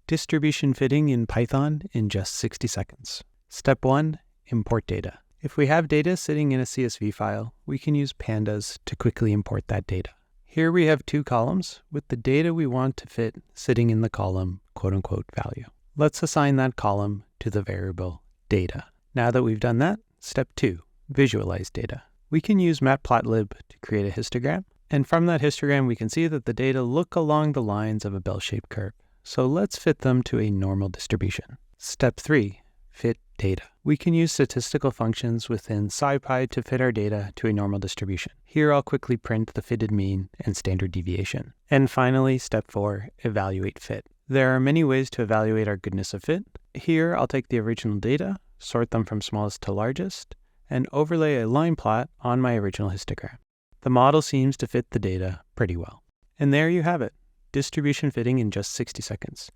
Distribution fitting in Python in just 60 seconds. Step 1. Import data. If we have data sitting in a CSV file, we can use pandas to quickly import that data. Here we have two columns with the data we want to fit sitting in the column quote-unquote value. Let's assign that column to the variable data. Now that we've done that, step 2. Visualize data. We can use matplotlib to create a histogram, and from that histogram we can see that the data look along the lines of a bell-shaped curve. So let's fit them to a normal distribution. Step 3. Fit data. We can use statistical functions within scipy to fit our data to a normal distribution. Here I'll quickly print the fitted mean and standard deviation. And finally, step 4, evaluate fit. There are many ways to evaluate our goodness of fit. Here I'll take the original data, sort them from smallest to largest, and overlay a line plot on my original histogram. The model seems to fit the data pretty well. And there you have it, distribution fitting in just 60 seconds.